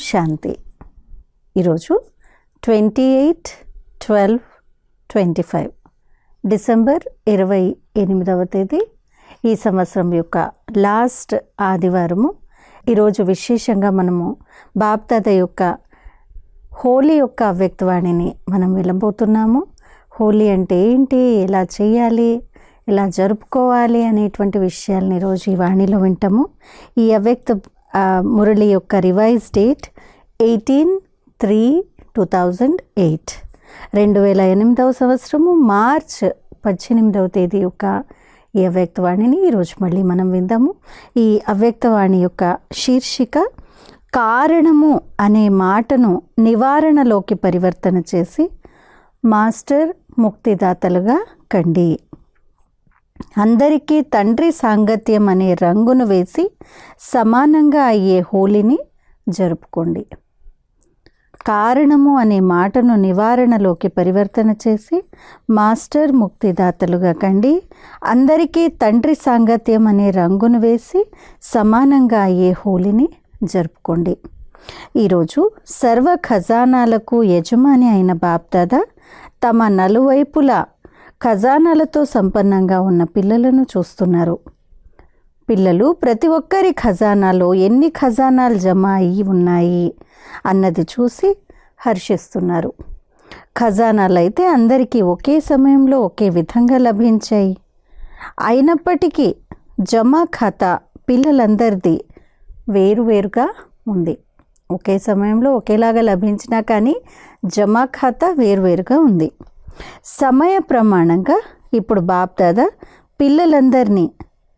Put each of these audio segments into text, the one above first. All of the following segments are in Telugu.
శాంతి. ఈరోజు 28/12/25 డిసెంబర్ 28వ తేదీ, ఈ సంవత్సరం యొక్క లాస్ట్ ఆదివారము. ఈరోజు విశేషంగా మనము బాప్దాదా యొక్క హోలీ యొక్క అవ్యక్తవాణిని మనం వినబోతున్నాము. హోలీ అంటే ఏంటి, ఎలా చేయాలి, ఎలా జరుపుకోవాలి అనేటువంటి విషయాలని ఈరోజు ఈ వాణిలో వింటాము. ఈ అవ్యక్త మురళి యొక్క రివైజ్ డేట్ 18/3/2008, 2008వ సంవత్సరము మార్చ్ 18వ తేదీ యొక్క ఈ అవ్యక్తవాణిని ఈరోజు మళ్ళీ మనం విందాము. ఈ అవ్యక్తవాణి యొక్క శీర్షిక కారణము అనే మాటను నివారణలోకి పరివర్తన చేసి మాస్టర్ ముక్తిదాతలుగా కండి. అందరికీ తండ్రి సాంగత్యం అనే రంగును వేసి సమానంగా అయ్యే హోలీని జరుపుకోండి. కారణము అనే మాటను నివారణలోకి పరివర్తన చేసి మాస్టర్ ముక్తిదాతలుగా కండి. అందరికీ తండ్రి సాంగత్యం అనే రంగును వేసి సమానంగా అయ్యే హోలీని జరుపుకోండి. ఈరోజు సర్వ ఖజానాలకు యజమాని అయిన బాప్దాదా తమ నలువైపులా ఖజానాలతో సంపన్నంగా ఉన్న పిల్లలను చూస్తున్నారు. పిల్లలు ప్రతి ఒక్కరి ఖజానాలో ఎన్ని ఖజానాలు జమ అయి ఉన్నాయి అన్నది చూసి హర్షిస్తున్నారు. ఖజానాలు అయితే అందరికీ ఒకే సమయంలో ఒకే విధంగా లభించాయి. అయినప్పటికీ జమా ఖాతా పిల్లలందరిది వేరువేరుగా ఉంది. ఒకే సమయంలో ఒకేలాగా లభించినా కానీ జమా ఖాతా వేరువేరుగా ఉంది. సమయ ప్రమాణంగా ఇప్పుడు బాప్దాదా పిల్లలందరినీ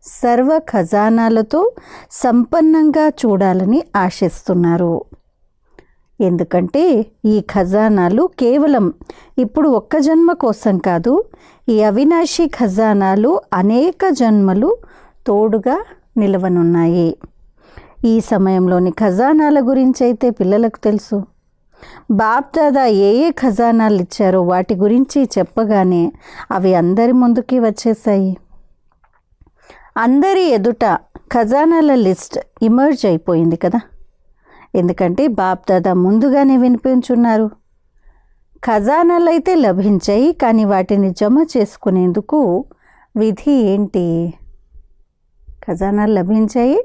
సర్వ ఖజానాలతో సంపన్నంగా చూడాలని ఆశిస్తున్నారు. ఎందుకంటే ఈ ఖజానాలు కేవలం ఇప్పుడు ఒక్క జన్మ కోసం కాదు, ఈ అవినాశి ఖజానాలు అనేక జన్మలు తోడుగా నిలవనున్నాయి. ఈ సమయంలోని ఖజానాల గురించి అయితే పిల్లలకు తెలుసు. బాప్దాదా ఏ ఖజానాలు ఇచ్చారో వాటి గురించి చెప్పగానే అవి అందరి ముందుకి వచ్చేసాయి. అందరి ఎదుట ఖజానాల లిస్ట్ ఇమర్జ్ అయిపోయింది కదా. ఎందుకంటే బాప్దాదా ముందుగానే వినిపించున్నారు. ఖజానాలు అయితే లభించాయి, కానీ వాటిని జమ చేసుకునేందుకు విధి ఏంటి? ఖజానాలు లభించాయి,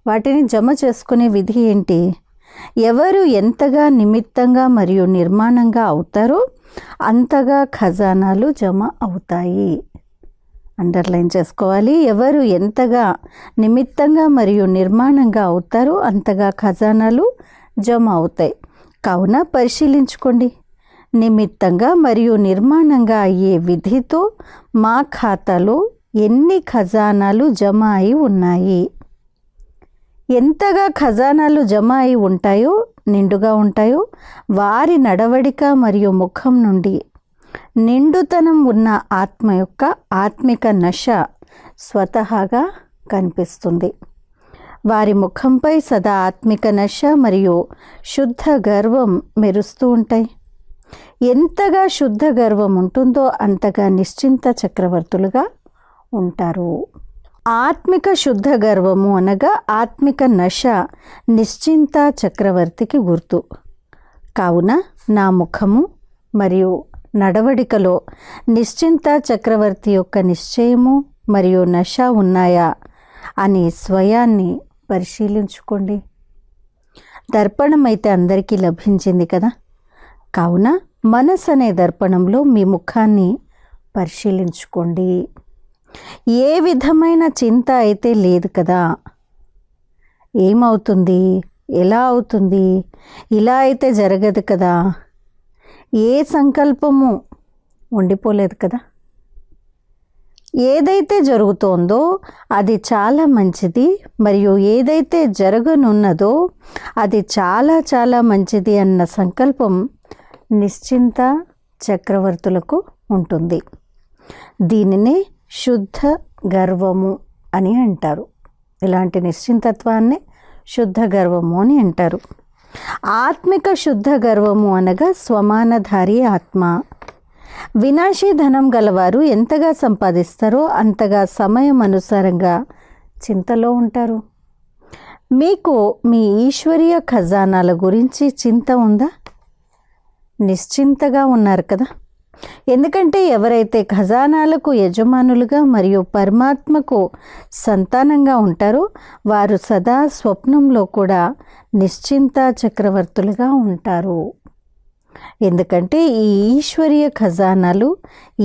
వాటిని జమ చేసుకునే విధి ఏంటి? ఎవరు ఎంతగా నిమిత్తంగా మరియు నిర్మాణంగా అవుతారో అంతగా ఖజానాలు జమ అవుతాయి. అండర్లైన్ చేసుకోవాలి. ఎవరు ఎంతగా నిమిత్తంగా మరియు నిర్మాణంగా అవుతారో అంతగా ఖజానాలు జమ అవుతాయి. కావున పరిశీలించుకోండి. నిమిత్తంగా మరియు నిర్మాణంగా అయ్యే విధితో మా ఖాతాలో ఎన్ని ఖజానాలు జమ అయి ఉన్నాయి. ఎంతగా ఖజానాలు జమ అయి ఉంటాయో, నిండుగా ఉంటాయో, వారి నడవడిక మరియు ముఖం నుండి నిండుతనం ఉన్న ఆత్మ యొక్క ఆత్మిక నశ స్వతహాగా కనిపిస్తుంది. వారి ముఖంపై సదా ఆత్మిక నశ మరియు శుద్ధ గర్వం మెరుస్తూ ఉంటాయి. ఎంతగా శుద్ధ గర్వం ఉంటుందో అంతగా నిశ్చింత చక్రవర్తులుగా ఉంటారు. ఆత్మిక శుద్ధ గర్వము అనగా ఆత్మిక నశ నిశ్చింత చక్రవర్తికి గుర్తు. కావున నా ముఖము మరియు నడవడికలో నిశ్చింత చక్రవర్తి యొక్క నిశ్చయము మరియు నశ ఉన్నాయా అని స్వయాన్ని పరిశీలించుకోండి. దర్పణం అయితే అందరికీ లభించింది కదా. కావున మనసు అనే దర్పణంలో మీ ముఖాన్ని పరిశీలించుకోండి. ఏ విధమైన చింత అయితే లేదు కదా. ఏమవుతుంది, ఎలా అవుతుంది, ఇలా అయితే జరగదు కదా. ఏ సంకల్పము ఉండిపోలేదు కదా. ఏదైతే జరుగుతోందో అది చాలా మంచిది మరియు ఏదైతే జరగనున్నదో అది చాలా చాలా మంచిది అన్న సంకల్పం నిశ్చింత చక్రవర్తులకు ఉంటుంది. దీనినే శుద్ధ గర్వము అని అంటారు. ఇలాంటి నిశ్చింతత్వాన్ని శుద్ధ గర్వము అని అంటారు. ఆత్మిక శుద్ధ గర్వము అనగా స్వమానధారి ఆత్మ. వినాశీ ధనం గలవారు ఎంతగా సంపాదిస్తారో అంతగా సమయం అనుసారంగా చింతలో ఉంటారు. మీకు మీ ఈశ్వరీయ ఖజానాల గురించి చింత ఉందా? నిశ్చింతగా ఉన్నారు కదా. ఎందుకంటే ఎవరైతే ఖజానాలకు యజమానులుగా మరియు పరమాత్మకు సంతానంగా ఉంటారో వారు సదా స్వప్నంలో కూడా నిశ్చింత చక్రవర్తులుగా ఉంటారు. ఎందుకంటే ఈ ఈశ్వరీయ ఖజానాలు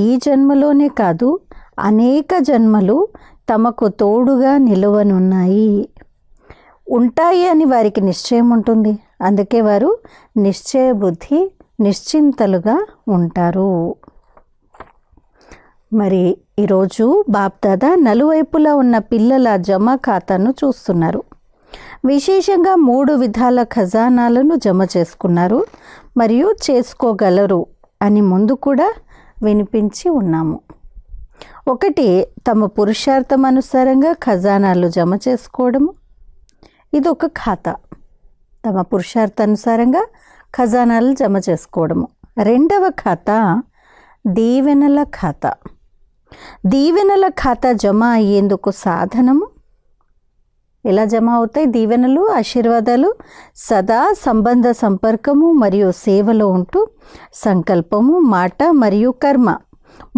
ఈ జన్మలోనే కాదు, అనేక జన్మలు తమకు తోడుగా నిలువనున్నాయి, ఉంటాయి అని వారికి నిశ్చయం ఉంటుంది. అందుకే వారు నిశ్చయ బుద్ధి, నిశ్చింతలుగా ఉంటారు. మరి ఈరోజు బాప్దాదా నలువైపులా ఉన్న పిల్లల జమా ఖాతాను చూస్తున్నారు. విశేషంగా 3 విధాల ఖజానాలను జమ చేసుకున్నారు మరియు చేసుకోగలరు అని ముందు కూడా వినిపించి ఉన్నాము. 1 తమ పురుషార్థం అనుసారంగా ఖజానాలు జమ చేసుకోవడము, ఇది ఒక ఖాతా. తమ పురుషార్థానుసారంగా ఖజానాలు జమ చేసుకోవడము. 2వ ఖాతా దీవెనల ఖాతా. దీవెనల ఖాతా జమ అయ్యేందుకు సాధనము. ఎలా జమ అవుతాయి దీవెనలు, ఆశీర్వాదాలు? సదా సంబంధ సంపర్కము మరియు సేవలో ఉంటూ సంకల్పము, మాట మరియు కర్మ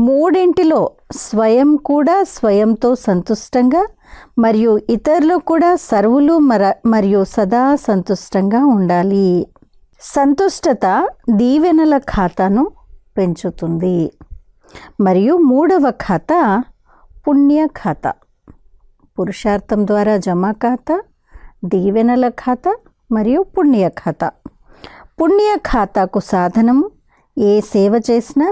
మూడింటిలో స్వయం కూడా స్వయంతో సంతుష్టంగా మరియు ఇతరులు కూడా సర్వులు మరియు సదా సంతుష్టంగా ఉండాలి. సంతుష్టత దీవెనల ఖాతాను పెంచుతుంది. మరియు 3వ ఖాతా పుణ్య ఖాతా. పురుషార్థం ద్వారా జమా ఖాతా, దీవెనల ఖాతా మరియు పుణ్య ఖాతా. పుణ్య ఖాతాకు సాధనము ఏ సేవ చేసినా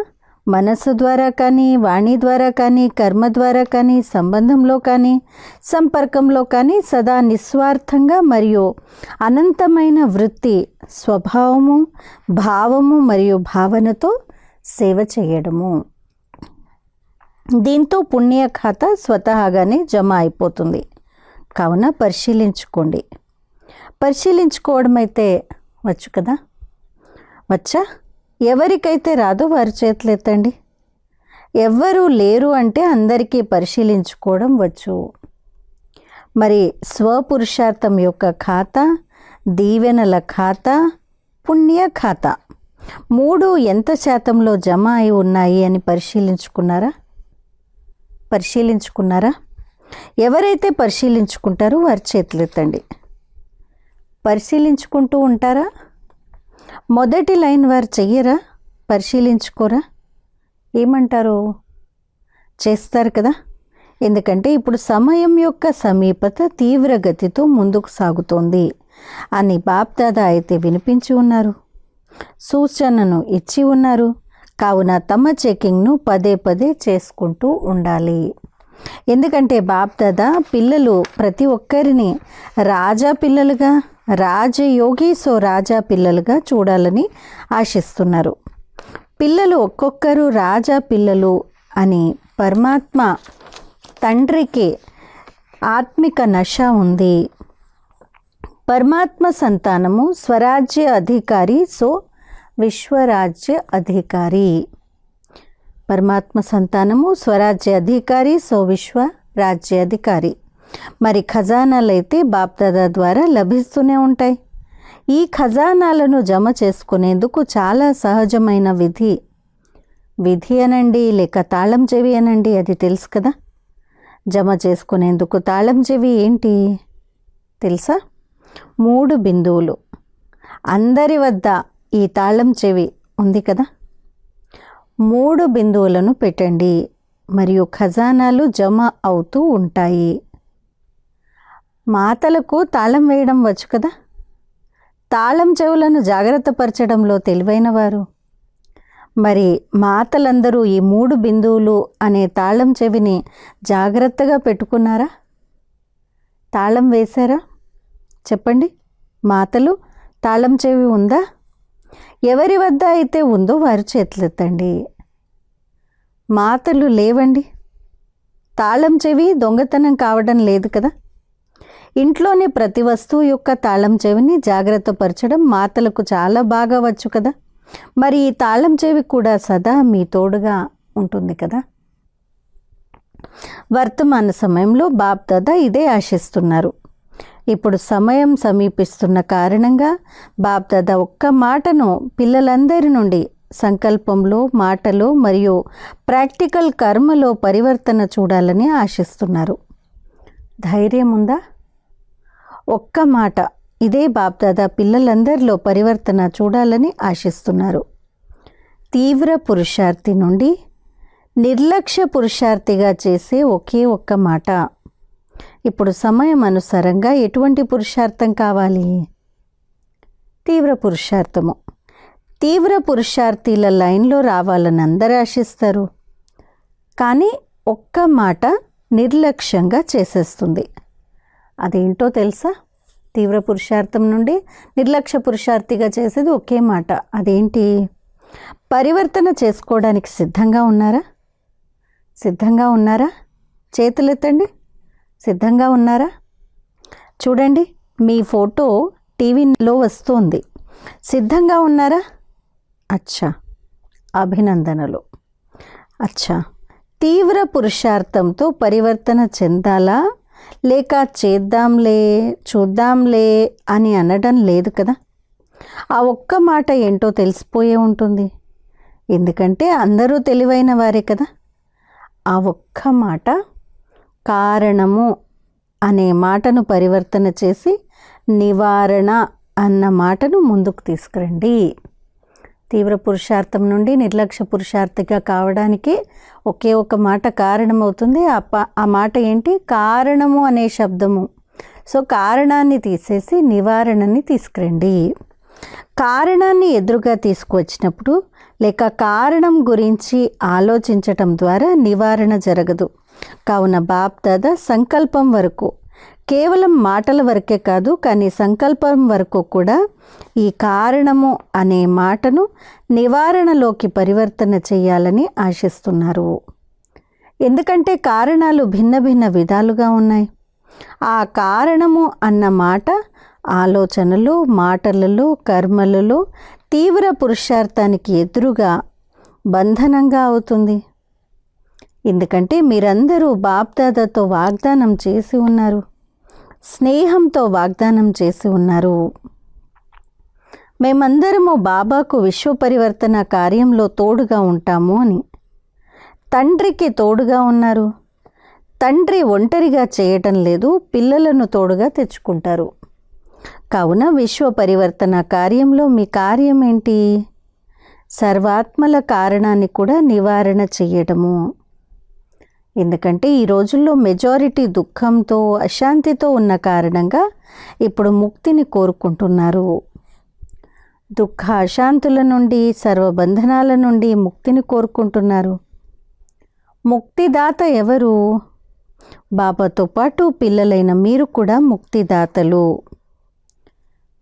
మనసు ద్వారా కానీ, వాణి ద్వారా కానీ, కర్మ ద్వారా కానీ, సంబంధంలో కానీ, సంపర్కంలో కానీ సదా నిస్వార్థంగా మరియు అనంతమైన వృత్తి, స్వభావము, భావము మరియు భావనతో సేవ చేయడము. దీంతో పుణ్య ఖాతా స్వతహాగానే జమ అయిపోతుంది. కావున పరిశీలించుకోండి. పరిశీలించుకోవడం అయితే వచ్చు కదా. వచ్చా? ఎవరికైతే రాదో వారి చేతులు ఎత్తండి. ఎవ్వరూ లేరు అంటే అందరికీ పరిశీలించుకోవడం వచ్చు. మరి స్వపురుషార్థం యొక్క ఖాతా, దీవెనల ఖాతా, పుణ్య ఖాతా 3 ఎంత శాతంలో జమ అయి ఉన్నాయి అని పరిశీలించుకున్నారా? ఎవరైతే పరిశీలించుకుంటారో వారి చేతులు ఎత్తండి. పరిశీలించుకుంటూ ఉంటారా? మొదటి లైన్ వారు చెయ్యరా? పరిశీలించుకోరా? ఏమంటారు? చేస్తారు కదా. ఎందుకంటే ఇప్పుడు సమయం యొక్క సమీపత తీవ్ర గతితో ముందుకు సాగుతోంది అని బాప్దాదా అయితే వినిపించి ఉన్నారు, సూచనను ఇచ్చి ఉన్నారు. కావున తమ చెకింగ్ను పదే పదే చేసుకుంటూ ఉండాలి. ఎందుకంటే బాప్దాదా పిల్లలు ప్రతి ఒక్కరిని రాజా పిల్లలుగా, రాజయోగి రాజా పిల్లలుగా చూడాలని ఆశిస్తున్నారు. పిల్లలు ఒక్కొక్కరు రాజా పిల్లలు అని పరమాత్మ తండ్రికి ఆత్మిక నశ ఉంది. పరమాత్మ సంతానము స్వరాజ్య అధికారి, విశ్వరాజ్య అధికారి. పరమాత్మ సంతానము స్వరాజ్య అధికారి, విశ్వరాజ్య అధికారి. మరి ఖజానాలు అయితే బాప్దాదా ద్వారా లభిస్తూనే ఉంటాయి. ఈ ఖజానాలను జమ చేసుకునేందుకు చాలా సహజమైన విధి అనండి, లేక తాళం చెవి అనండి, అది తెలుసు కదా. జమ చేసుకునేందుకు తాళం చెవి ఏంటి తెలుసా? 3 బిందువులు. అందరి వద్ద ఈ తాళం చెవి ఉంది కదా. 3 బిందువులను పెట్టండి మరియు ఖజానాలు జమ అవుతూ ఉంటాయి. మాతలకు తాళం వేయడం వచ్చు కదా. తాళం చెవులను జాగ్రత్త పరచడంలో తెలివైన వారు. మరి మాతలందరూ ఈ 3 బిందువులు అనే తాళం చెవిని జాగ్రత్తగా పెట్టుకున్నారా? తాళం వేశారా? చెప్పండి. మాతలు తాళం చెవి ఉందా? ఎవరి వద్ద అయితే ఉందో వారు చేతులెత్తండి. మాతలు లేవండి. తాళం చెవి దొంగతనం కావడం లేదు కదా. ఇంట్లోని ప్రతి వస్తువు యొక్క తాళం చెవిని జాగ్రత్త పరచడం మాతలకు చాలా బాగా వచ్చు కదా. మరి ఈ తాళం చెవి కూడా సదా మీ తోడుగా ఉంటుంది కదా. వర్తమాన సమయంలో బాప్దాదా ఇదే ఆశిస్తున్నారు. ఇప్పుడు సమయం సమీపిస్తున్న కారణంగా బాప్దాదా ఒక్క మాటను పిల్లలందరి నుండి సంకల్పంలో, మాటలో మరియు ప్రాక్టికల్ కర్మలో పరివర్తన చూడాలని ఆశిస్తున్నారు. ధైర్యం ఉందా? ఒక్క మాట ఇదే బాప్దాదా పిల్లలందరిలో పరివర్తన చూడాలని ఆశిస్తున్నారు. తీవ్ర పురుషార్థి నుండి నిర్లక్ష్య పురుషార్థిగా చేసే ఒకే ఒక్క మాట. ఇప్పుడు సమయం అనుసారంగా ఎటువంటి పురుషార్థం కావాలి? తీవ్ర పురుషార్థము. తీవ్ర పురుషార్థిల లైన్లో రావాలని అందరూ ఆశిస్తారు. కానీ ఒక్క మాట నిర్లక్ష్యంగా చేసేస్తుంది. అదేంటో తెలుసా? తీవ్ర పురుషార్థం నుండి నిర్లక్ష్య పురుషార్థిగా చేసేది ఒకే మాట. అదేంటి? పరివర్తన చేసుకోవడానికి సిద్ధంగా ఉన్నారా? సిద్ధంగా ఉన్నారా? చేతులెత్తండి. సిద్ధంగా ఉన్నారా? చూడండి, మీ ఫోటో టీవీలో వస్తుంది. సిద్ధంగా ఉన్నారా? అచ్చా, అభినందనలు. అచ్చా, తీవ్ర పురుషార్థంతో పరివర్తన చెందాలా లేక చేద్దాంలే చూద్దాంలే అని అనడం లేదు కదా. ఆ ఒక్క మాట ఏంటో తెలిసిపోయే ఉంటుంది. ఎందుకంటే అందరూ తెలివైన వారే కదా. ఆ ఒక్క మాట కారణము అనే మాటను పరివర్తన చేసి నివారణ అన్న మాటను ముందుకు తీసుకురండి. తీవ్ర పురుషార్థం నుండి నిర్లక్ష్య పురుషార్థిగా కావడానికి ఒకే ఒక మాట కారణమవుతుంది. ఆ మాట ఏంటి? కారణము అనే శబ్దము. సో కారణాన్ని తీసేసి నివారణని తీసుకురండి. కారణాన్ని ఎదురుగా తీసుకువచ్చినప్పుడు లేక కారణం గురించి ఆలోచించటం ద్వారా నివారణ జరగదు. కావున బాప్దాదా సంకల్పం వరకు, కేవలం మాటల వరకే కాదు కానీ సంకల్పం వరకు కూడా ఈ కారణము అనే మాటను నివారణలోకి పరివర్తన చేయాలని ఆశిస్తున్నారు. ఎందుకంటే కారణాలు భిన్న భిన్న విధాలుగా ఉన్నాయి. ఆ కారణము అన్న మాట ఆలోచనలు, మాటలలో, కర్మలలో తీవ్ర పురుషార్థానికి ఎదురుగా బంధనంగా అవుతుంది. ఎందుకంటే మీరందరూ బాప్దాదాతో వాగ్దానం చేసి ఉన్నారు, స్నేహంతో వాగ్దానం చేసి ఉన్నారు. మేమందరము బాబాకు విశ్వ పరివర్తన కార్యంలో తోడుగా ఉంటాము అని. తండ్రికి తోడుగా ఉన్నారు. తండ్రి ఒంటరిగా చేయటం లేదు, పిల్లలను తోడుగా తెచ్చుకుంటారు. కావున విశ్వ పరివర్తన కార్యంలో మీ కార్యం ఏంటి? సర్వాత్మల కారణాన్ని కూడా నివారణ చేయడము. ఎందుకంటే ఈ రోజుల్లో మెజారిటీ దుఃఖంతో, అశాంతితో ఉన్న కారణంగా ఇప్పుడు ముక్తిని కోరుకుంటున్నారు. దుఃఖ అశాంతుల నుండి, సర్వబంధనాల నుండి ముక్తిని కోరుకుంటున్నారు. ముక్తిదాత ఎవరు? బాబాతో పాటు పిల్లలైన మీరు కూడా ముక్తిదాతలు.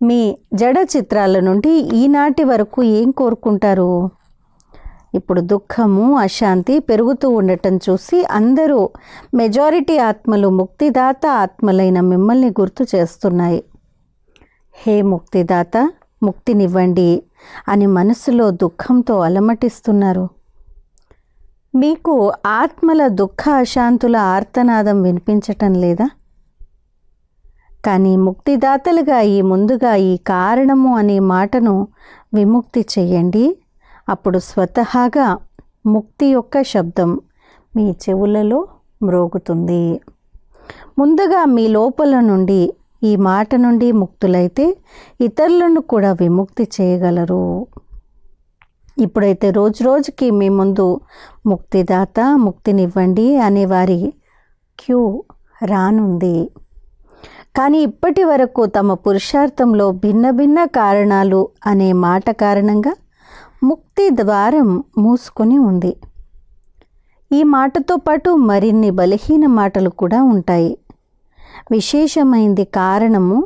మీ జడ చిత్రాల నుండి ఈనాటి వరకు ఏం కోరుకుంటారు? ఇప్పుడు దుఃఖము, అశాంతి పెరుగుతూ ఉండటం చూసి అందరూ, మెజారిటీ ఆత్మలు ముక్తిదాత ఆత్మలైన మిమ్మల్ని గుర్తు చేస్తున్నాయి. హే ముక్తిదాత, ముక్తినివ్వండి అని మనసులో దుఃఖంతో అలమటిస్తున్నారు. మీకు ఆత్మల దుఃఖ అశాంతుల ఆర్తనాదం వినిపించటం లేదా? కానీ ముక్తిదాతలుగా ముందుగా ఈ కారణము అనే మాటను విముక్తి చెయ్యండి. అప్పుడు స్వతహాగా ముక్తి యొక్క శబ్దం మీ చెవులలో మ్రోగుతుంది. ముందుగా మీ లోపల నుండి ఈ మాట నుండి ముక్తులైతే ఇతరులను కూడా విముక్తి చేయగలరు. ఇప్పుడైతే రోజు రోజుకి మీ ముందు ముక్తిదాత, ముక్తినివ్వండి అనేవారి క్యూ రానుంది. కానీ ఇప్పటి వరకు తమ పురుషార్థంలో భిన్న భిన్న కారణాలు అనే మాట కారణంగా ముక్తి ద్వారం మూసుకొని ఉంది. ఈ మాటతో పాటు మరిన్ని బలహీన మాటలు కూడా ఉంటాయి. విశేషమైంది కారణము,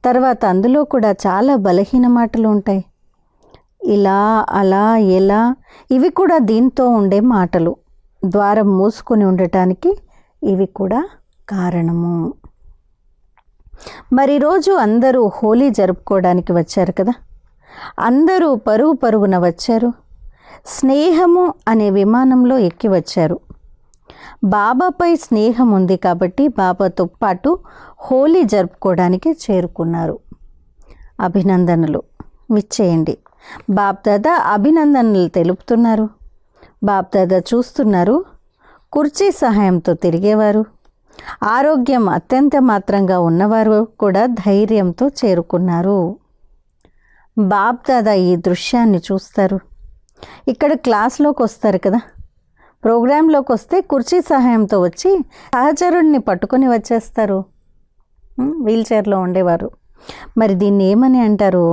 తర్వాత అందులో కూడా చాలా బలహీన మాటలు ఉంటాయి. ఇలా, అలా, ఎలా, ఇవి కూడా దీంతో ఉండే మాటలు. ద్వారం మూసుకొని ఉండటానికి ఇవి కూడా కారణము. మరి రోజు అందరూ హోలీ జరుపుకోవడానికి వచ్చారు కదా. అందరూ పరుగు పరుగున వచ్చారు. స్నేహము అనే విమానంలో ఎక్కి వచ్చారు. బాబాపై స్నేహం ఉంది కాబట్టి బాబాతో పాటు హోలీ జరుపుకోవడానికి చేరుకున్నారు. అభినందనలు. విచ్చేయండి. బాప్దాదా అభినందనలు తెలుపుతున్నారు. బాప్దాదా చూస్తున్నారు. కుర్చీ సహాయంతో తిరిగేవారు. ఆరోగ్యం అత్యంత మాత్రంగా ఉన్నవారు కూడా ధైర్యంతో చేరుకున్నారు. బాప్దాదా ఈ దృశ్యాన్ని చూస్తారు. ఇక్కడ క్లాస్లోకి వస్తారు కదా, ప్రోగ్రాంలోకి వస్తే కుర్చీ సహాయంతో వచ్చి సహచరుడిని పట్టుకొని వచ్చేస్తారు. వీల్చైర్లో ఉండేవారు. మరి దీన్ని ఏమని అంటారు?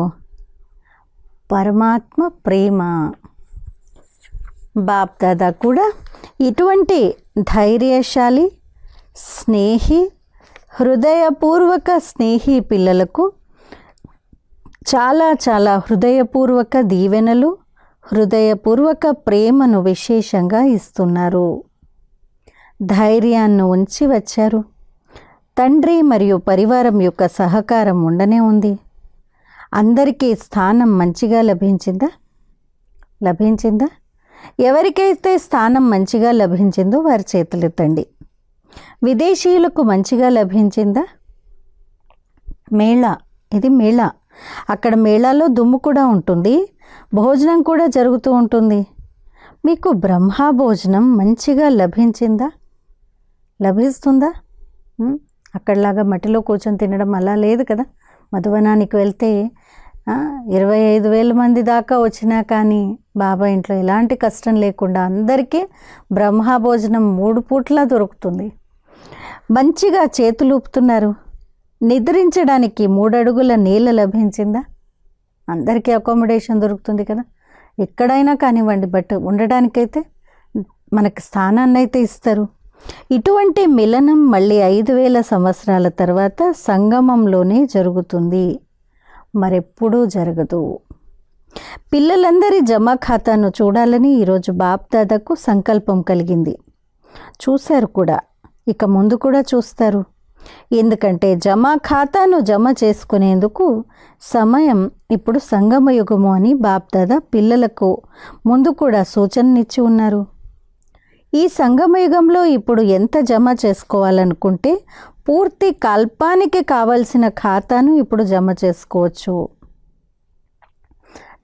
పరమాత్మ ప్రేమ. బాప్దాదా కూడా ఇటువంటి ధైర్యశాలి, స్నేహి, హృదయపూర్వక స్నేహి పిల్లలకు చాలా చాలా హృదయపూర్వక దీవెనలు, హృదయపూర్వక ప్రేమను విశేషంగా ఇస్తున్నారు. ధైర్యాన్ని ఉంచి వచ్చారు. తండ్రి మరియు పరివారం యొక్క సహకారం ఉండనే ఉంది. అందరికీ స్థానం మంచిగా లభించిందా? ఎవరికైతే స్థానం మంచిగా లభించిందో వారి చేతులెత్తండి. విదేశీయులకు మంచిగా లభించిందా? మేళా, ఇది మేళా. అక్కడ మేళాలో దుమ్ము కూడా ఉంటుంది, భోజనం కూడా జరుగుతూ ఉంటుంది. మీకు బ్రహ్మ భోజనం మంచిగా లభిస్తుందా? అక్కడలాగా మట్టిలో కూర్చొని తినడం అలా లేదు కదా. మధువనానికి వెళ్తే 25,000 మంది దాకా వచ్చినా కానీ బాబా ఇంట్లో ఎలాంటి కష్టం లేకుండా అందరికీ బ్రహ్మ భోజనం 3 పూట్లా దొరుకుతుంది. మంచిగా చేతులు ఊపుతున్నారు. నిద్రించడానికి 3 అడుగుల నీళ్ళ లభించిందా? అందరికీ అకామిడేషన్ దొరుకుతుంది కదా. ఎక్కడైనా కానివ్వండి, బట్ ఉండడానికైతే మనకి స్థానాన్ని అయితే ఇస్తారు. ఇటువంటి మిలనం మళ్ళీ 5,000 సంవత్సరాల తర్వాత సంగమంలోనే జరుగుతుంది, మరెప్పుడూ జరగదు. పిల్లలందరి జమా ఖాతాను చూడాలని ఈరోజు బాప్దాదాకు సంకల్పం కలిగింది. చూశారు కూడా, ఇక ముందు కూడా చూస్తారు. ఎందుకంటే జమా ఖాతాను జమ చేసుకునేందుకు సమయం ఇప్పుడు సంగమయుగము అని బాప్దాదా పిల్లలకు ముందు కూడా సూచననిచ్చి ఉన్నారు. ఈ సంగమయుగంలో ఇప్పుడు ఎంత జమ చేసుకోవాలనుకుంటే పూర్తి కల్పానికి కావలసిన ఖాతాను ఇప్పుడు జమ చేసుకోవచ్చు.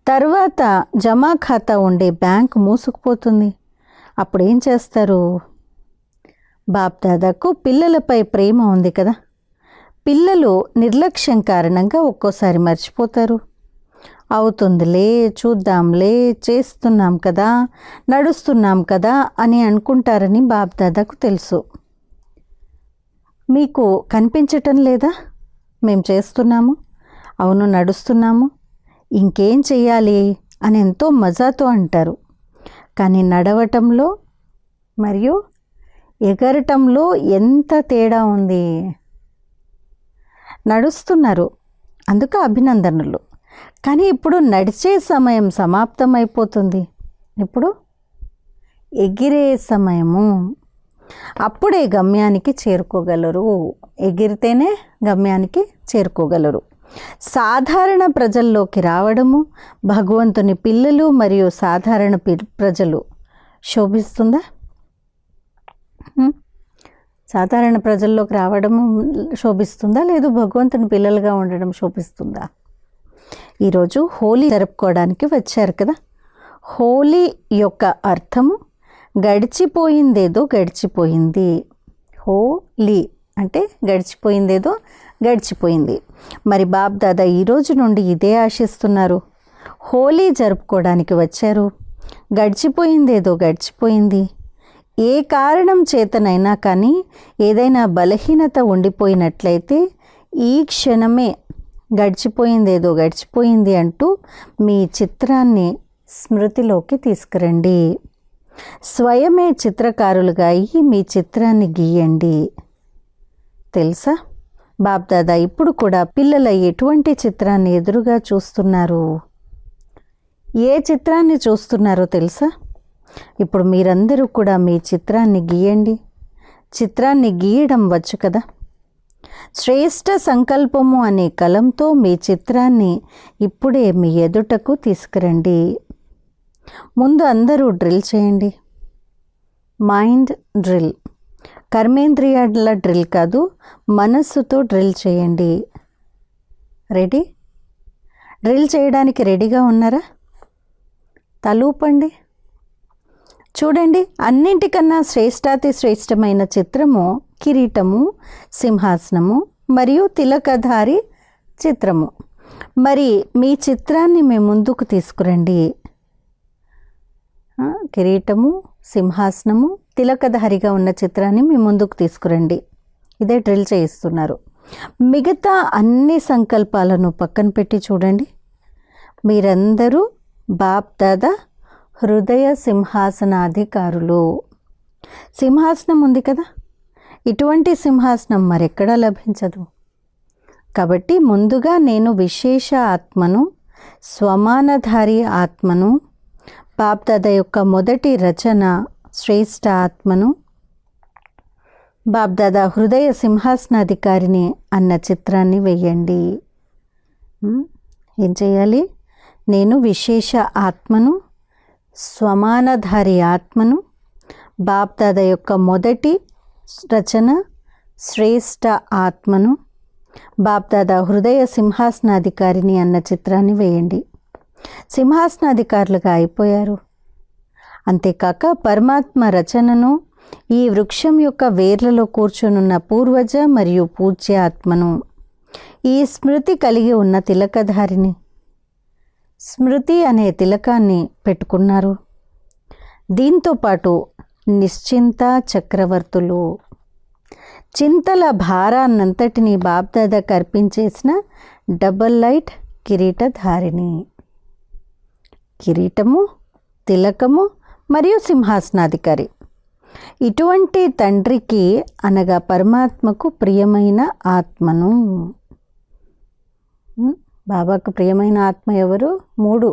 తర్వాత జమా ఖాతా ఉండే బ్యాంక్ మూసుకుపోతుంది. అప్పుడు ఏం చేస్తారు? బాప్దాదాకు పిల్లలపై ప్రేమ ఉంది కదా. పిల్లలు నిర్లక్ష్యం కారణంగా ఒక్కోసారి మర్చిపోతారు. అవుతుందిలే, చూద్దాంలే, చేస్తున్నాం కదా, నడుస్తున్నాం కదా అని అనుకుంటారని బాప్దాదాకు తెలుసు. మీకు కనిపించటం లేదా? మేము చేస్తున్నాము, అవును నడుస్తున్నాము, ఇంకేం చెయ్యాలి అని ఎంతో మజాతో అంటారు. కానీ నడవటంలో మరియు ఎగరటంలో ఎంత తేడా ఉంది. నడుస్తున్నారు, అందుకు అభినందనలు. కానీ ఇప్పుడు నడిచే సమయం సమాప్తమైపోతుంది. ఇప్పుడు ఎగిరే సమయము. అప్పుడే గమ్యానికి చేరుకోగలరు. ఎగిరితేనే గమ్యానికి చేరుకోగలరు. సాధారణ ప్రజల్లోకి రావడము, భగవంతుని పిల్లలు మరియు సాధారణ ప్రజలు శోభిస్తుందా? సాధారణ ప్రజల్లోకి రావడము శోభిస్తుందా, లేదు భగవంతుని పిల్లలుగా ఉండడం శోభిస్తుందా? ఈరోజు హోలీ జరుపుకోవడానికి వచ్చారు కదా. హోలీ యొక్క అర్థము గడిచిపోయిందేదో గడిచిపోయింది. హోలీ అంటే గడిచిపోయిందేదో గడిచిపోయింది. మరి బాప్దాదా ఈరోజు నుండి ఇదే ఆశిస్తున్నారు. హోలీ జరుపుకోవడానికి వచ్చారు. గడిచిపోయిందేదో గడిచిపోయింది. ఏ కారణం చేతనైనా కానీ ఏదైనా బలహీనత ఉండిపోయినట్లయితే ఈ క్షణమే గడిచిపోయిందేదో గడిచిపోయింది అంటూ మీ చిత్రాన్ని స్మృతిలోకి తీసుకురండి. స్వయమే చిత్రకారులుగా అయ్యి మీ చిత్రాన్ని గీయండి. తెలుసా, బాప్దాదా ఇప్పుడు కూడా పిల్లల ఎటువంటి చిత్రాన్ని ఎదురుగా చూస్తున్నారు? ఏ చిత్రాన్ని చూస్తున్నారో తెలుసా? ఇప్పుడు మీరందరూ కూడా మీ చిత్రాన్ని గీయండి. చిత్రాన్ని గీయడం వచ్చు కదా. శ్రేష్ఠ సంకల్పము అనే కలంతో మీ చిత్రాన్ని ఇప్పుడే మీ ఎదుటకు తీసుకురండి. ముందు అందరూ డ్రిల్ చేయండి. Mind drill. కర్మేంద్రియాల డ్రిల్ కాదు, మనస్సుతో డ్రిల్ చేయండి. రెడీ? డ్రిల్ చేయడానికి రెడీగా ఉన్నారా? తలూపండి. చూడండి, అన్నింటికన్నా శ్రేష్టాతి శ్రేష్టమైన చిత్రము కిరీటము, సింహాసనము మరియు తిలకధారి చిత్రము. మరి మీ చిత్రాన్ని మీ ముందుకు తీసుకురండి. కిరీటము, సింహాసనము, తిలకధారిగా ఉన్న చిత్రాన్ని మీ ముందుకు తీసుకురండి. ఇదే డ్రిల్ చేయిస్తున్నారు. మిగతా అన్ని సంకల్పాలను పక్కన పెట్టి చూడండి. మీరందరూ బాప్ దాదా హృదయ సింహాసనాధికారులు. సింహాసనం ఉంది కదా, ఇటువంటి సింహాసనం మరెక్కడా లభించదు. కాబట్టి ముందుగా నేను విశేష ఆత్మను, స్వమానధారి ఆత్మను, బాప్దాదా యొక్క మొదటి రచన శ్రేష్ఠ ఆత్మను, బాప్దాదా హృదయ సింహాసనాధికారిని అన్న చిత్రాన్ని వేయండి. ఏం చేయాలి? నేను విశేష ఆత్మను, స్వమానధారి ఆత్మను, బాప్దాదా యొక్క మొదటి రచన శ్రేష్ఠ ఆత్మను, బాప్దాదా హృదయ సింహాసనాధికారిని అన్న చిత్రాన్ని వేయండి. సింహాసనాధికారులుగా అయిపోయారు. అంతేకాక పరమాత్మ రచనను, ఈ వృక్షం యొక్క వేర్లలో కూర్చొనున్న పూర్వజ మరియు పూజ్య ఆత్మను, ఈ స్మృతి కలిగి ఉన్న తిలకధారిని, స్మృతి అనే తిలకాన్ని పెట్టుకున్నారు. దీంతోపాటు నిశ్చింత చక్రవర్తులు, చింతల భారాన్నంతటినీ బాప్దాదాకు అర్పించేసిన డబల్ లైట్ కిరీటధారిని. కిరీటము, తిలకము మరియు సింహాసనాధికారి. ఇటువంటి తండ్రికి అనగా పరమాత్మకు ప్రియమైన ఆత్మను. బాబాకు ప్రియమైన ఆత్మ ఎవరు? 3: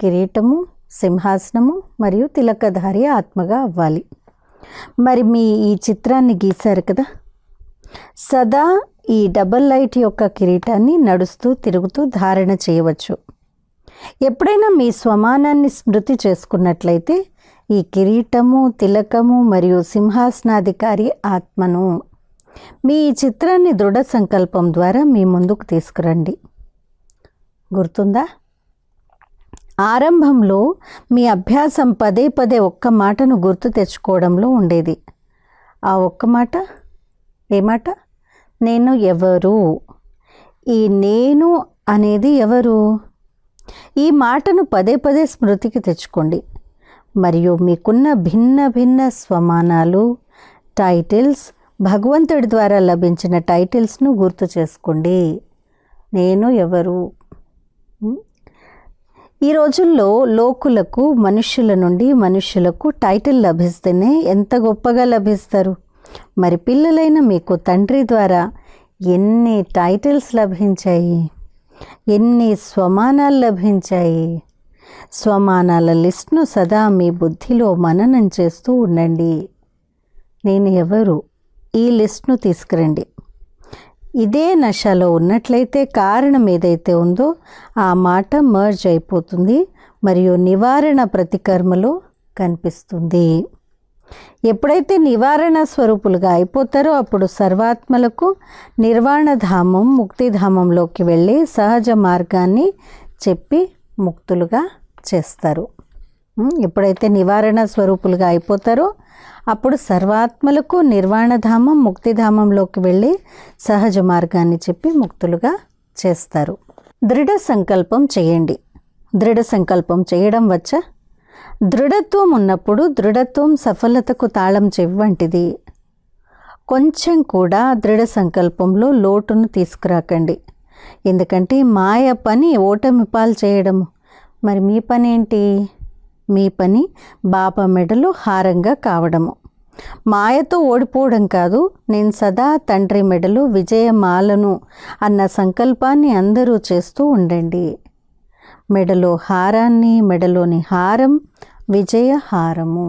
కిరీటము, సింహాసనము మరియు తిలకధారి ఆత్మగా అవ్వాలి. మరి మీ ఈ చిత్రాన్ని గీశారు కదా, సదా ఈ డబల్ లైట్ యొక్క కిరీటాన్ని నడుస్తూ తిరుగుతూ ధారణ చేయవచ్చు. ఎప్పుడైనా మీ స్వమానాన్ని స్మృతి చేసుకున్నట్లయితే ఈ కిరీటము, తిలకము మరియు సింహాసనాధికారి ఆత్మను మీ ఈ చిత్రాన్ని దృఢ సంకల్పం ద్వారా మీ ముందుకు తీసుకురండి. గుర్తుందా? ఆరంభంలో మీ అభ్యాసం పదే పదే ఒక్క మాటను గుర్తు తెచ్చుకోవడంలో ఉండేది. ఆ ఒక్క మాట ఏ మాట? నేను ఎవరు? ఈ నేను అనేది ఎవరు? ఈ మాటను పదే పదే స్మృతికి తెచ్చుకోండి. మరియు మీకున్న భిన్న భిన్న స్వమానాలు, టైటిల్స్, భగవంతుడి ద్వారా లభించిన టైటిల్స్ను గుర్తు చేసుకోండి. నేను ఎవరు? ఈ రోజుల్లో లోకులకు, మనుష్యుల నుండి మనుష్యులకు టైటిల్ లభిస్తేనే ఎంత గొప్పగా లభిస్తారు. మరి పిల్లలైన మీకు తండ్రి ద్వారా ఎన్ని టైటిల్స్ లభించాయి, ఎన్ని స్వమానాలు లభించాయి. స్వమానాల లిస్ట్ను సదా మీ బుద్ధిలో మననం చేస్తూ ఉండండి. నేను ఎవరు? ఈ లిస్ట్ను తీసుకురండి. ఇదే నశలో ఉన్నట్లయితే కారణం ఏదైతే ఉందో ఆ మాట మర్జ్ అయిపోతుంది మరియు నివారణ ప్రతికర్మలో కనిపిస్తుంది. ఎప్పుడైతే నివారణ స్వరూపులుగా అయిపోతారో అప్పుడు సర్వాత్మలకు నిర్వాణధామం, ముక్తిధామంలోకి వెళ్ళి సహజ మార్గాన్ని చెప్పి ముక్తులుగా చేస్తారు. ఎప్పుడైతే నివారణ స్వరూపులుగా అయిపోతారో అప్పుడు సర్వాత్మలకు నిర్వాణధామం, ముక్తిధామంలోకి వెళ్ళి సహజ మార్గాన్ని చెప్పి ముక్తులుగా చేస్తారు. దృఢ సంకల్పం చేయండి. దృఢ సంకల్పం చేయడం వచ్చా? దృఢత్వం ఉన్నప్పుడు దృఢత్వం సఫలతకు తాళం చెవి వంటిది. కొంచెం కూడా దృఢ సంకల్పంలో లోటును తీసుకురాకండి. ఎందుకంటే మాయ పని ఓటమి పాలు చేయడము. మరి మీ పని ఏంటి? మీ పని బాబా మెడలో హారంగా కావడము. మాయతో ఓడిపోవడం కాదు, నేను సదా తండ్రి మెడలో విజయమాలను అన్న సంకల్పాన్ని అందరూ చేస్తూ ఉండండి. మెడలో హారాన్ని, మెడలోని హారం విజయహారము.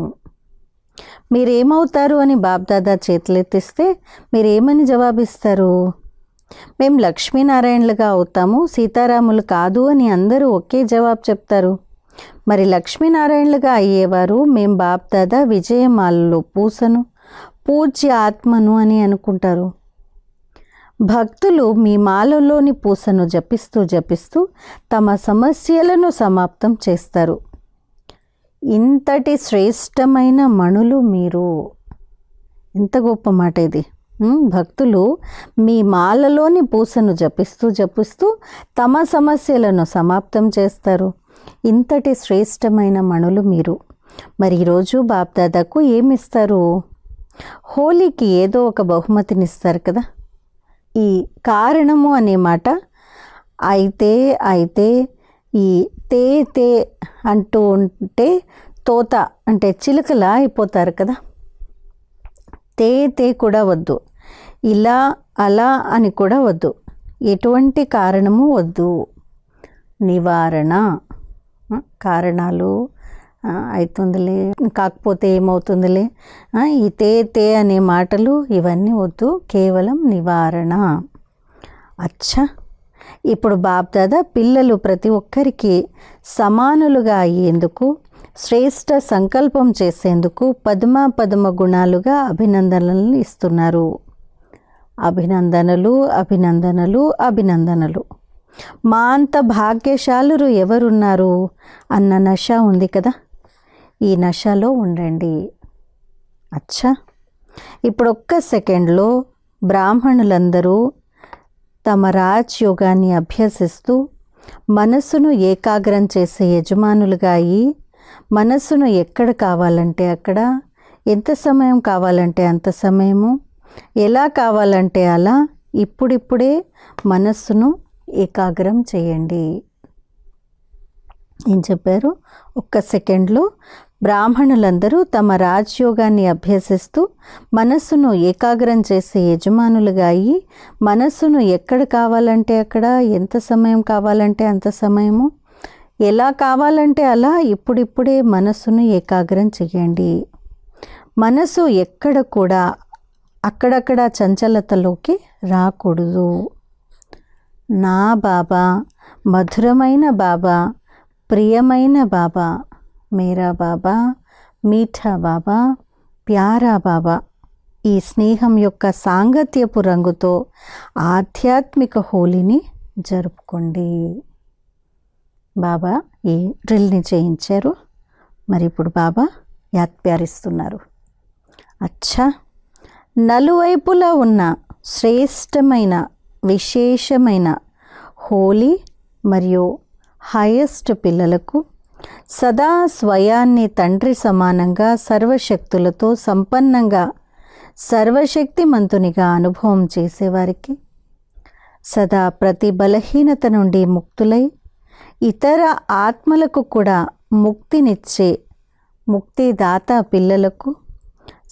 మీరేమవుతారు అని బాబ్దాదా చేతులెత్తిస్తే మీరేమని జవాబిస్తారు? మేము లక్ష్మీనారాయణలుగా అవుతాము, సీతారాములు కాదు అని అందరూ ఒకే జవాబు చెప్తారు. మరి లక్ష్మీనారాయణలుగా అయ్యేవారు మేం బాప్దాదా విజయమాలలో పూసను, పూజ్య ఆత్మను అని అనుకుంటారు. భక్తులు మీ మాలలోని పూసను జపిస్తూ జపిస్తూ తమ సమస్యలను సమాప్తం చేస్తారు. ఇంతటి శ్రేష్టమైన మణులు మీరు. ఎంత గొప్ప మాట ఇది. భక్తులు మీ మాలలోని పూసను జపిస్తూ జపిస్తూ తమ సమస్యలను సమాప్తం చేస్తారు. ఇంతటి శ్రేష్టమైన మణులు మీరు. మరి ఈరోజు బాప్దాదాకు ఏమిస్తారు? హోలీకి ఏదో ఒక బహుమతిని ఇస్తారు కదా. ఈ కారణము అనే మాట అయితే ఈ తే అంటూ ఉంటే తోత అంటే చిలుకలా అయిపోతారు కదా. తే కూడా వద్దు, ఇలా అలా అని కూడా వద్దు, ఎటువంటి కారణము వద్దు. నివారణ, కారణాలు అవుతుందిలే, కాకపోతే ఏమవుతుందిలే, ఈ తే అనే మాటలు ఇవన్నీ వద్దు, కేవలం నివారణ. అచ్చా, ఇప్పుడు బాప్దాదా పిల్లలు ప్రతి ఒక్కరికి సమానులుగా అయ్యేందుకు, శ్రేష్ట సంకల్పం చేసేందుకు పద్మ గుణాలుగా అభినందనలు ఇస్తున్నారు. అభినందనలు, అభినందనలు, అభినందనలు. మా అంత భాగ్యశాలురు ఎవరున్నారు అన్న నష ఉంది కదా. ఈ నషలో ఉండండి. అచ్చా, ఇప్పుడు ఒక్క సెకండ్లో బ్రాహ్మణులందరూ తమ రాజ్యోగాన్ని అభ్యసిస్తూ మనస్సును ఏకాగ్రం చేసే యజమానులుగా అయ్యి, మనస్సును ఎక్కడ కావాలంటే అక్కడ, ఎంత సమయం కావాలంటే అంత సమయము, ఎలా కావాలంటే అలా ఇప్పుడిప్పుడే మనస్సును ఏకాగ్రం చేయండి. ఏం చెప్పారు? ఒక్క సెకండ్లో బ్రాహ్మణులందరూ తమ రాజ్యోగాన్ని అభ్యసిస్తూ మనస్సును ఏకాగ్రం చేసే యజమానులుగా అయ్యి, మనస్సును ఎక్కడ కావాలంటే అక్కడ, ఎంత సమయం కావాలంటే అంత సమయము, ఎలా కావాలంటే అలా ఇప్పుడిప్పుడే మనస్సును ఏకాగ్రం చేయండి. మనసు ఎక్కడ కూడా అక్కడక్కడ చంచలతలోకి రాకూడదు. నా బాబా, మధురమైన బాబా, ప్రియమైన బాబా, మేరా బాబా, మీఠా బాబా, ప్యారా బాబా, ఈ స్నేహం యొక్క సాంగత్యపు రంగుతో ఆధ్యాత్మిక హోలీని జరుపుకోండి. బాబా ఈ డ్రిల్ని చేయించారు. మరి ఇప్పుడు బాబా యాద్ ప్యారిస్తున్నారు. అచ్చా, నలువైపులా ఉన్న శ్రేష్టమైన విశేషమైన హోలీ మరియు హైయెస్ట్ పిల్లలకు సదా స్వయాన్ని తండ్రి సమానంగా సర్వశక్తులతో సంపన్నంగా సర్వశక్తిమంతునిగా అనుభవం చేసేవారికి, సదా ప్రతి బలహీనత నుండి ముక్తులై ఇతర ఆత్మలకు కూడా ముక్తినిచ్చే ముక్తిదాత పిల్లలకు,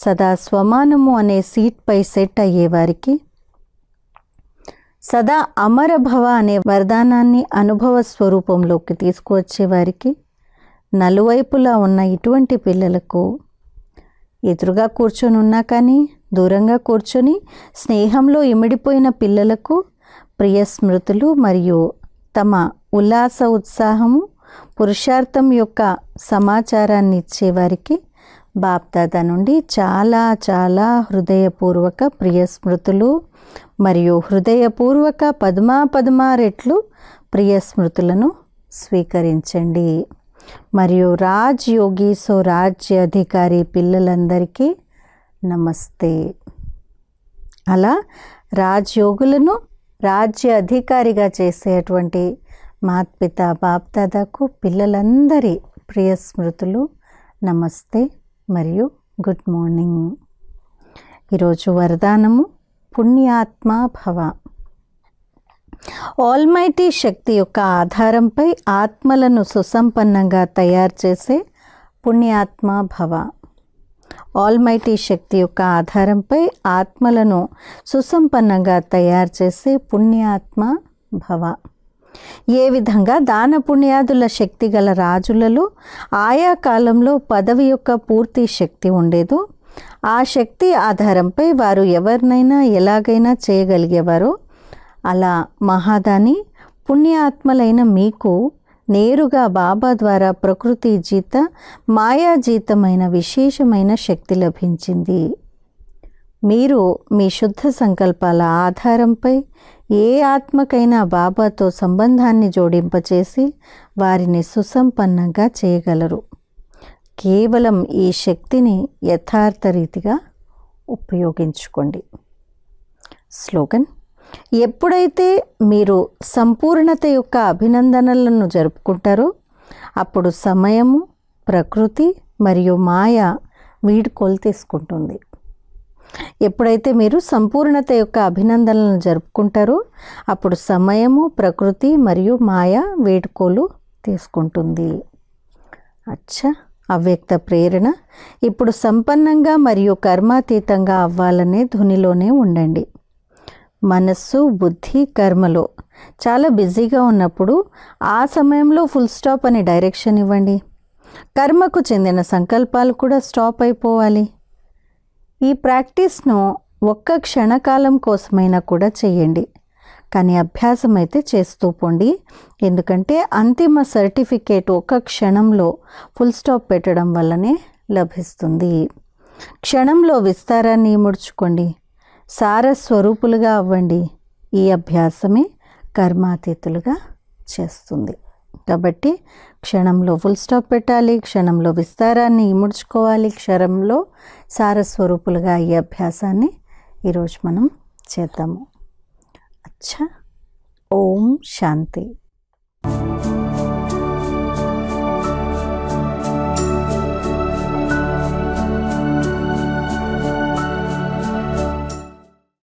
సదా స్వమానము అనే సీట్పై సెట్ అయ్యేవారికి, సదా అమరభవ అనే వరదానాన్ని అనుభవ స్వరూపంలోకి తీసుకువచ్చేవారికి, నలువైపులా ఉన్న ఇటువంటి పిల్లలకు, ఎదురుగా కూర్చొని ఉన్నా కానీ దూరంగా కూర్చొని స్నేహంలో ఇమిడిపోయిన పిల్లలకు ప్రియ స్మృతులు మరియు తమ ఉల్లాస ఉత్సాహము పురుషార్థం యొక్క సమాచారాన్ని ఇచ్చేవారికి బాప్దాదా నుండి చాలా చాలా హృదయపూర్వక ప్రియ స్మృతులు మరియు హృదయపూర్వక పద్మా రెట్లు ప్రియ స్మృతులను స్వీకరించండి. మరియు రాజ్ యోగి సో రాజ్య అధికారి పిల్లలందరికీ నమస్తే. అలా రాజ్యోగులను రాజ్య అధికారిగా చేసేటువంటి మాత్పిత బాప్దాదాకు పిల్లలందరి ప్రియ స్మృతులు నమస్తే మరియు గుడ్ మార్నింగ్. ఈరోజు వరదానము పుణ్యాత్మ భవ. ఆల్మైటీ శక్తి యొక్క ఆధారంపై ఆత్మలను సుసంపన్నంగా తయారు చేసే పుణ్యాత్మ భవ. ఆల్మైటీ శక్తి యొక్క ఆధారంపై ఆత్మలను సుసంపన్నంగా తయారు చేసే పుణ్యాత్మ భవ. ఏ విధంగా దాన పుణ్యాదుల శక్తి గల రాజులలో ఆయా కాలంలో పదవి యొక్క పూర్తి శక్తి ఉండేదో, ఆ శక్తి ఆధారంపై వారు ఎవరినైనా ఎలాగైనా చేయగలిగేవారో, అలా మహాదాని పుణ్యాత్మలైన మీకు నేరుగా బాబా ద్వారా ప్రకృతి జీత మాయాజీతమైన విశేషమైన శక్తి లభించింది. మీరు మీ శుద్ధ సంకల్పాల ఆధారంపై ఏ ఆత్మకైనా బాబాతో సంబంధాన్ని జోడింపచేసి వారిని సుసంపన్నంగా చేయగలరు. కేవలం ఈ శక్తిని యథార్థ రీతిగా ఉపయోగించుకోండి. స్లోగన్: ఎప్పుడైతే మీరు సంపూర్ణత యొక్క అభినందనలను జరుపుకుంటారో అప్పుడు సమయము, ప్రకృతి మరియు మాయ వీడ్కోలు తీసుకుంటుంది. ఎప్పుడైతే మీరు సంపూర్ణత యొక్క అభినందనలను జరుపుకుంటారో అప్పుడు సమయము, ప్రకృతి మరియు మాయ వీడ్కోలు తీసుకుంటుంది. అచ్చా, అవ్యక్త ప్రేరణ. ఇప్పుడు సంపన్నంగా మరియు కర్మాతీతంగా అవ్వాలనే ధునిలోనే ఉండండి. మనస్సు, బుద్ధి, కర్మలో చాలా బిజీగా ఉన్నప్పుడు ఆ సమయంలో ఫుల్ స్టాప్ అని డైరెక్షన్ ఇవ్వండి. కర్మకు చెందిన సంకల్పాలు కూడా స్టాప్ అయిపోవాలి. ఈ ప్రాక్టీస్ను ఒక్క క్షణకాలం కోసమైనా కూడా చేయండి, కానీ అభ్యాసం అయితే చేస్తూ పోండి. ఎందుకంటే అంతిమ సర్టిఫికేట్ ఒక క్షణంలో ఫుల్ స్టాప్ పెట్టడం వల్లనే లభిస్తుంది. క్షణంలో విస్తారాన్ని ముడుచుకోండి, సారస్వరూపులుగా అవ్వండి. ఈ అభ్యాసమే కర్మాతీతులుగా చేస్తుంది. కాబట్టి క్షణంలో ఫుల్ స్టాప్ పెట్టాలి, క్షణంలో విస్తారాన్ని ఇముడ్చుకోవాలి, క్షణంలో సారస్వరూపులుగా ఈ అభ్యాసాన్ని ఈరోజు మనం చేద్దాము. అచ్చా, ఓం శాంతి.